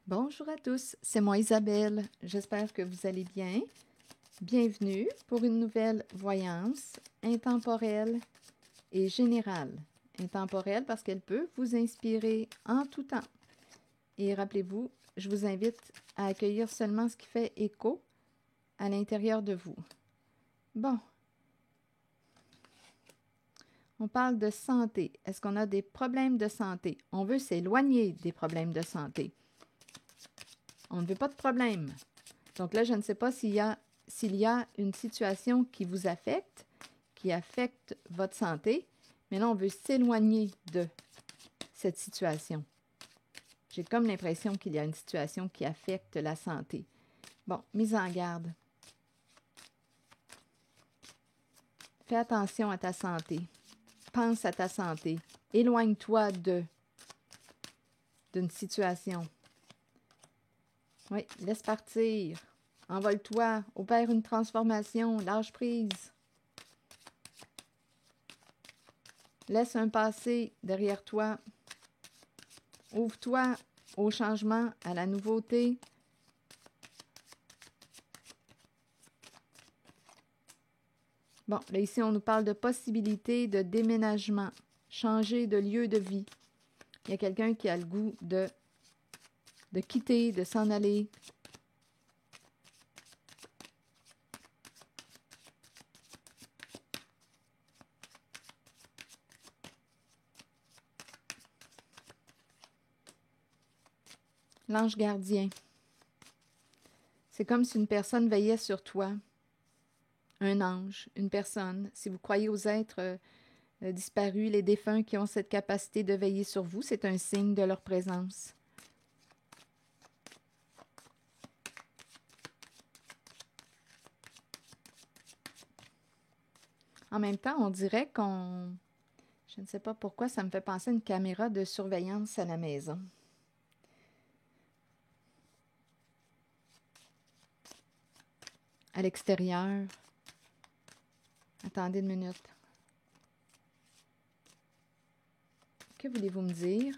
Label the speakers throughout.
Speaker 1: Bonjour à tous, c'est moi Isabelle. J'espère que vous allez bien. Bienvenue pour une nouvelle voyance intemporelle et générale. Intemporelle parce qu'elle peut vous inspirer en tout temps. Et rappelez-vous, je vous invite à accueillir seulement ce qui fait écho à l'intérieur de vous. Bon, on parle de santé. Est-ce qu'on a des problèmes de santé? On veut s'éloigner des problèmes de santé. On ne veut pas de problème. Donc là, je ne sais pas s'il y a une situation qui vous affecte, qui affecte votre santé, mais là, on veut s'éloigner de cette situation. J'ai comme l'impression qu'il y a une situation qui affecte la santé. Bon, mise en garde. Fais attention à ta santé. Pense à ta santé. Éloigne-toi d'une situation. Oui, laisse partir. Envole-toi. Opère une transformation. Lâche prise. Laisse un passé derrière toi. Ouvre-toi au changement, à la nouveauté. Bon, là ici, on nous parle de possibilité de déménagement, changer de lieu de vie. Il y a quelqu'un qui a le goût de quitter, de s'en aller. L'ange gardien. C'est comme si une personne veillait sur toi. Un ange, une personne. Si vous croyez aux êtres disparus, les défunts qui ont cette capacité de veiller sur vous, c'est un signe de leur présence. En même temps, on dirait qu'on... Je ne sais pas pourquoi, ça me fait penser à une caméra de surveillance à la maison. À l'extérieur. Attendez une minute. Que voulez-vous me dire?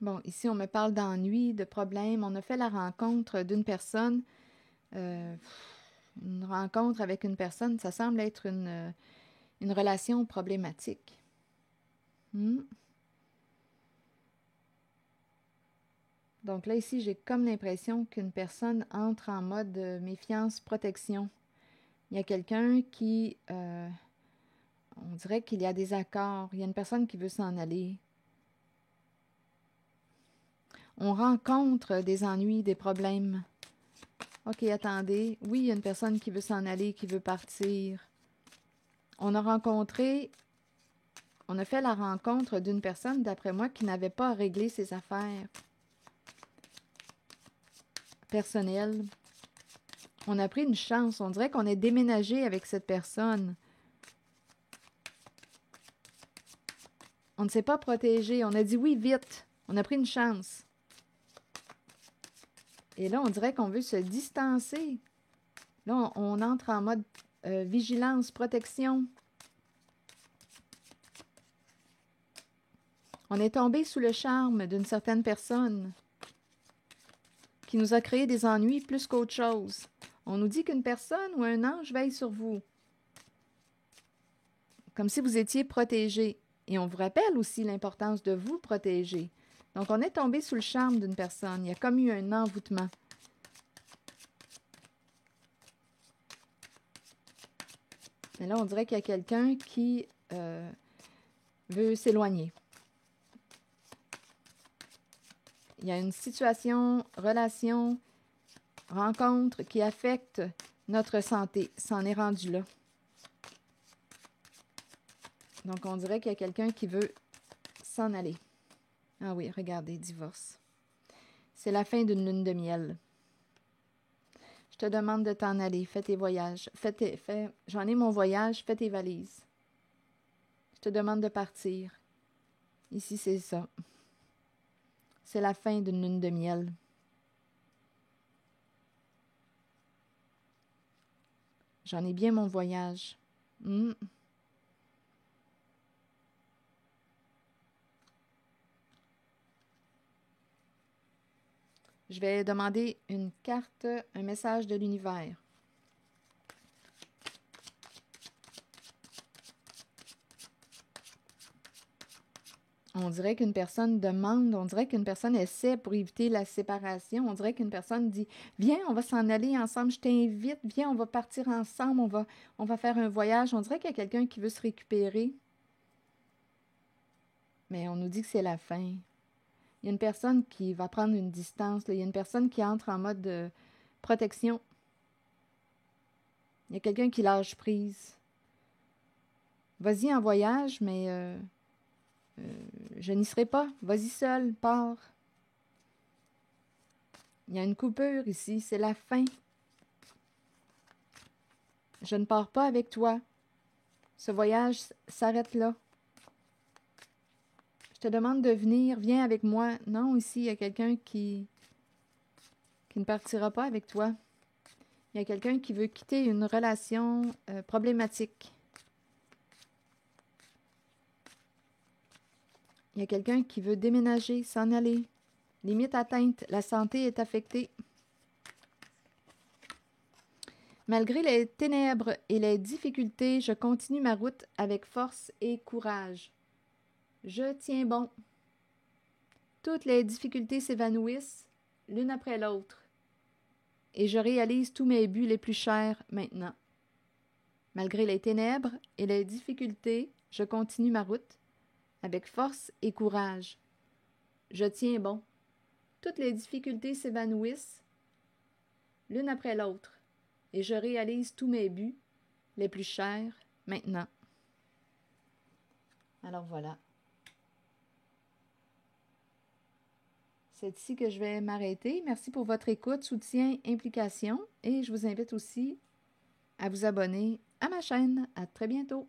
Speaker 1: Bon, ici, on me parle d'ennui, de problèmes. On a fait la rencontre d'une personne. Une rencontre avec une personne, ça semble être une relation problématique. Donc là, ici, j'ai comme l'impression qu'une personne entre en mode méfiance, protection. Il y a quelqu'un qui... on dirait qu'il y a des accords. Il y a une personne qui veut s'en aller. On rencontre des ennuis, des problèmes. OK, attendez. Oui, il y a une personne qui veut s'en aller, qui veut partir. On a fait la rencontre d'une personne, d'après moi, qui n'avait pas réglé ses affaires personnelles. On a pris une chance. On dirait qu'on est déménagé avec cette personne. On ne s'est pas protégé. On a dit oui vite. On a pris une chance. Et là, on dirait qu'on veut se distancer. Là, on entre en mode vigilance, protection. On est tombé sous le charme d'une certaine personne qui nous a créé des ennuis plus qu'autre chose. On nous dit qu'une personne ou un ange veille sur vous, comme si vous étiez protégé. Et on vous rappelle aussi l'importance de vous protéger. Donc, on est tombé sous le charme d'une personne. Il y a comme eu un envoûtement. Mais là, on dirait qu'il y a quelqu'un qui veut s'éloigner. Il y a une situation, relation, rencontre qui affecte notre santé. Ça en est rendu là. Donc, on dirait qu'il y a quelqu'un qui veut s'en aller. Ah oui, regardez, divorce. C'est la fin d'une lune de miel. Je te demande de t'en aller. Fais tes voyages. J'en ai mon voyage. Fais tes valises. Je te demande de partir. Ici, c'est ça. C'est la fin d'une lune de miel. J'en ai bien mon voyage. Je vais demander une carte, un message de l'univers. On dirait qu'une personne demande, on dirait qu'une personne essaie pour éviter la séparation. On dirait qu'une personne dit « Viens, on va s'en aller ensemble, je t'invite, viens, on va partir ensemble, on va faire un voyage. » On dirait qu'il y a quelqu'un qui veut se récupérer. Mais on nous dit que c'est la fin. Il y a une personne qui va prendre une distance. Là. Il y a une personne qui entre en mode de protection. Il y a quelqu'un qui lâche prise. Vas-y en voyage, mais je n'y serai pas. Vas-y seul, pars. Il y a une coupure ici, c'est la fin. Je ne pars pas avec toi. Ce voyage s'arrête là. Je te demande de venir, viens avec moi. Non, ici, il y a quelqu'un qui ne partira pas avec toi. Il y a quelqu'un qui veut quitter une relation problématique. Il y a quelqu'un qui veut déménager, s'en aller. Limite atteinte, la santé est affectée. Malgré les ténèbres et les difficultés, je continue ma route avec force et courage. Je tiens bon. Toutes les difficultés s'évanouissent, l'une après l'autre, et je réalise tous mes buts les plus chers maintenant. Malgré les ténèbres et les difficultés, je continue ma route avec force et courage. Je tiens bon. Toutes les difficultés s'évanouissent, l'une après l'autre, et je réalise tous mes buts les plus chers maintenant. Alors voilà. C'est ici que je vais m'arrêter. Merci pour votre écoute, soutien, implication, et je vous invite aussi à vous abonner à ma chaîne. À très bientôt.